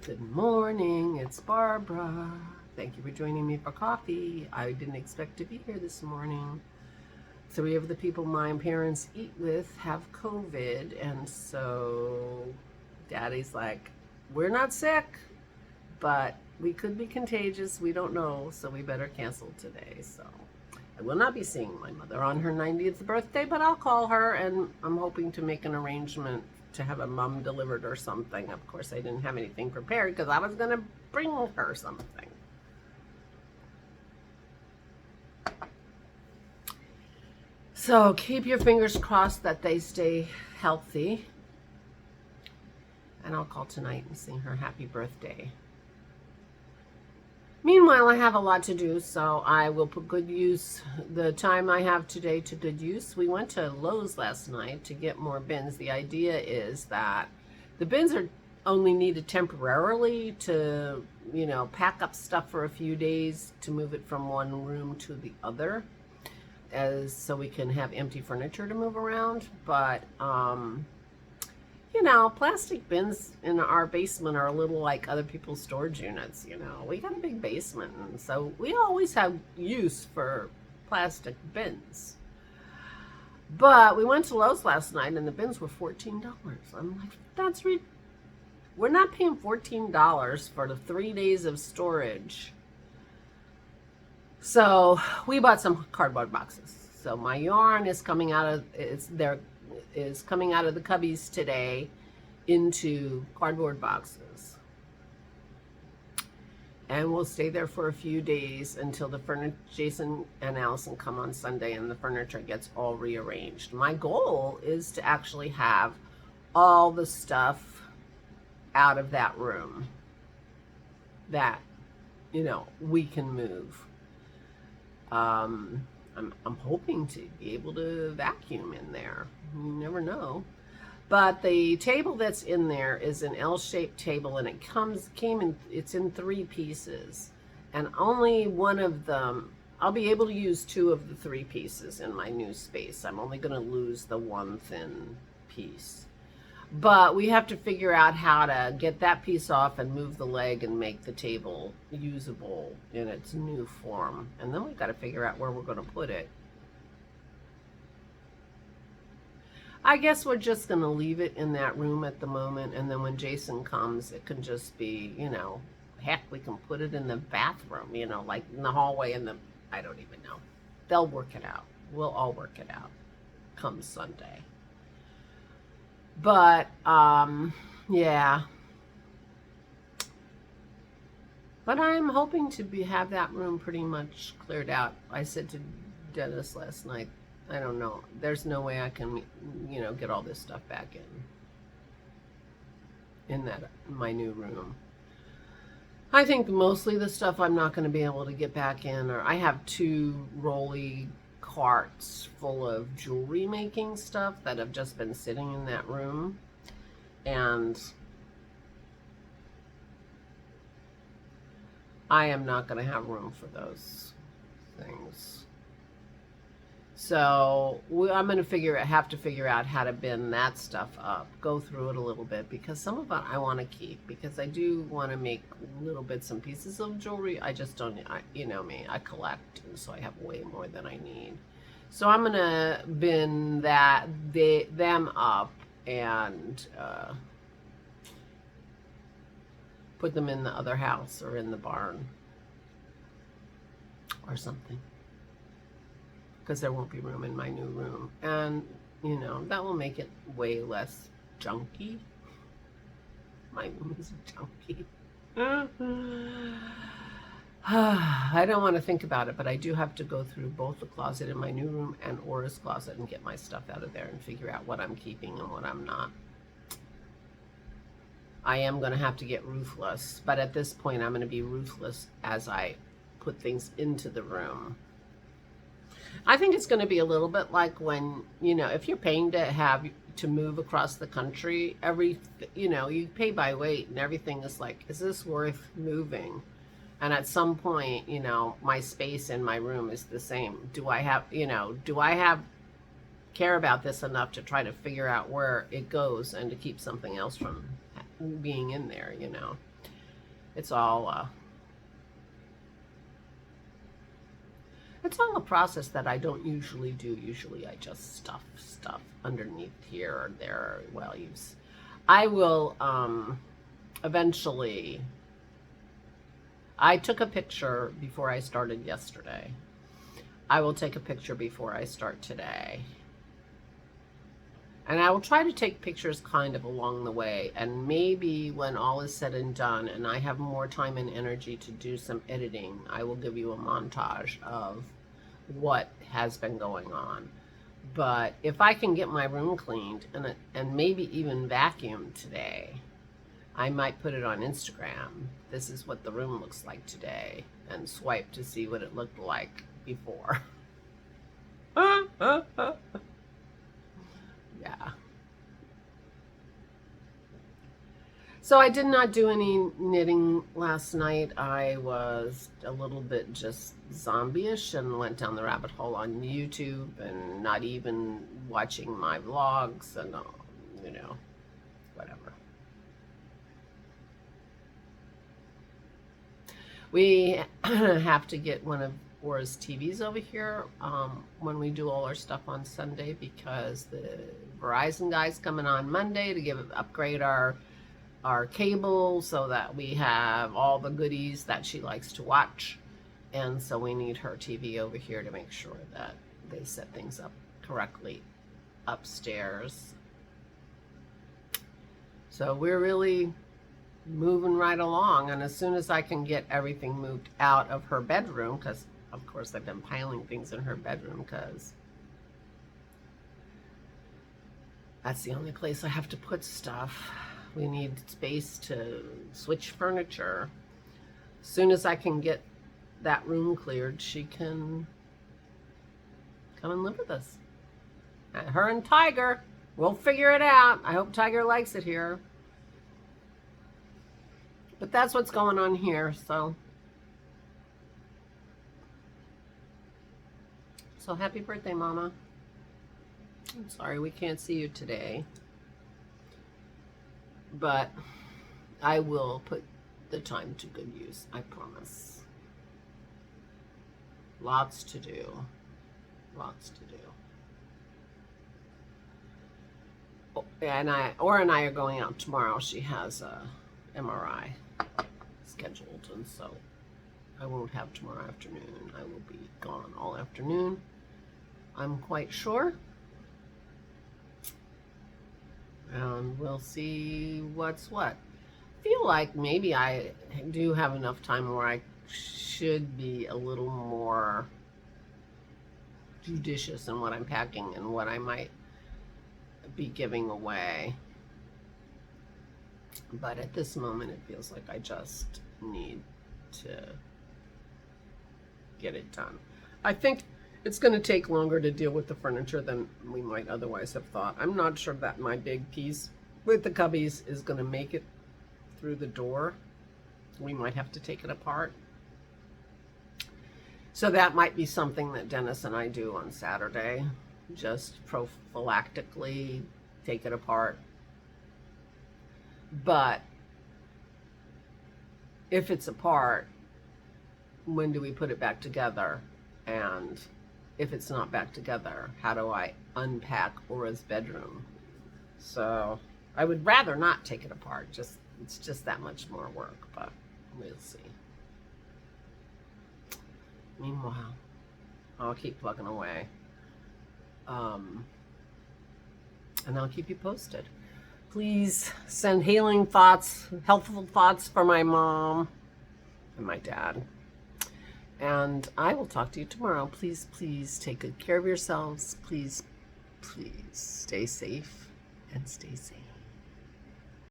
Good morning, it's Barbara. Thank you for joining me for coffee. I didn't expect to be here this morning. 3 of the people my parents eat with have COVID, and so Daddy's like, we're not sick, but we could be contagious. We don't know, so we better cancel today. So I will not be seeing my mother on her 90th birthday, but I'll call her, and I'm hoping to make an arrangement to have a mum delivered or something. Of course, I didn't have anything prepared because I was going to bring her something. So keep your fingers crossed that they stay healthy. And I'll call tonight and sing her happy birthday. Meanwhile, I have a lot to do, so I will put the time I have today to good use. We went to Lowe's last night to get more bins. The idea is that the bins are only needed temporarily to, pack up stuff for a few days to move it from one room to the other, so we can have empty furniture to move around. But plastic bins in our basement are a little like other people's storage units. We got a big basement, and so we always have use for plastic bins. But we went to Lowe's last night, and the bins were $14. I'm like, we're not paying $14 for the 3 days of storage. So we bought some cardboard boxes. So my yarn is coming out of coming out of the cubbies today into cardboard boxes, and we'll stay there for a few days until Jason and Allison come on Sunday and the furniture gets all rearranged. My goal is to actually have all the stuff out of that room that we can move. I'm hoping to be able to vacuum in there. You never know. But the table that's in there is an L-shaped table, and it's in 3 pieces. And only one of them, I'll be able to use 2 of the 3 pieces in my new space. I'm only going to lose the one thin piece. But we have to figure out how to get that piece off and move the leg and make the table usable in its new form. And then we've got to figure out where we're going to put it. I guess we're just going to leave it in that room at the moment, and then when Jason comes, it can just be, heck, we can put it in the bathroom, like in the hallway, I don't even know. They'll work it out. We'll all work it out come Sunday. But, yeah. But I'm hoping to have that room pretty much cleared out. I said to Dennis last night, I don't know. There's no way I can, get all this stuff back in my new room. I think mostly the stuff I'm not going to be able to get back in, or I have 2 rolly carts full of jewelry making stuff that have just been sitting in that room, and I am not going to have room for those things. So I'm going to have to figure out how to bin that stuff up, go through it a little bit, because some of it I want to keep, because I do want to make little bits and pieces of jewelry. I just don't, you know me, I collect, and so I have way more than I need. So I'm going to bin them up and put them in the other house or in the barn or something, because there won't be room in my new room. And, that will make it way less junky. My room is junky. I don't want to think about it, but I do have to go through both the closet in my new room and Aura's closet and get my stuff out of there and figure out what I'm keeping and what I'm not. I am going to have to get ruthless, but at this point I'm going to be ruthless as I put things into the room. I think it's going to be a little bit like when, if you're paying to move across the country, you pay by weight, and everything is like, is this worth moving? And at some point, my space in my room is the same. Do I care about this enough to try to figure out where it goes and to keep something else from being in there, it's all a process that I don't usually do. Usually I just stuff stuff underneath here or there. Well, I will eventually. I took a picture before I started yesterday. I will take a picture before I start today. And I will try to take pictures kind of along the way. And maybe when all is said and done and I have more time and energy to do some editing, I will give you a montage of what has been going on. But if I can get my room cleaned and maybe even vacuumed today, I might put it on Instagram. This is what the room looks like today, and swipe to see what it looked like before. Yeah. So I did not do any knitting last night. I was a little bit just zombie-ish and went down the rabbit hole on YouTube and not even watching my vlogs and, you know, whatever. We have to get one of Aura's TVs over here when we do all our stuff on Sunday, because the Verizon guy's coming on Monday to upgrade our cable so that we have all the goodies that she likes to watch. And so we need her TV over here to make sure that they set things up correctly upstairs. So we're really moving right along, and as soon as I can get everything moved out of her bedroom, because of course I've been piling things in her bedroom because that's the only place I have to put stuff. We need space to switch furniture. As soon as I can get that room cleared, she can come and live with us. Her and Tiger, we'll figure it out. I hope Tiger likes it here. But that's what's going on here, so happy birthday, Mama. I'm sorry we can't see you today, but I will put the time to good use, I promise. Lots to do. Lots to do. Oh, and Aura and I are going out tomorrow. She has a MRI scheduled, and so I won't have tomorrow afternoon. I will be gone all afternoon, I'm quite sure. And we'll see what's what. I feel like maybe I do have enough time where I should be a little more judicious in what I'm packing and what I might be giving away. But at this moment, it feels like I just need to get it done. I think it's going to take longer to deal with the furniture than we might otherwise have thought. I'm not sure that my big piece with the cubbies is going to make it through the door. We might have to take it apart. So that might be something that Dennis and I do on Saturday. Just prophylactically take it apart. But if it's apart, when do we put it back together? And if it's not back together, how do I unpack Aura's bedroom? So I would rather not take it apart. It's just that much more work, but we'll see. Meanwhile, I'll keep plugging away. And I'll keep you posted. Please send healing thoughts, helpful thoughts for my mom and my dad. And I will talk to you tomorrow. Please, please take good care of yourselves. Please, please stay safe and stay sane.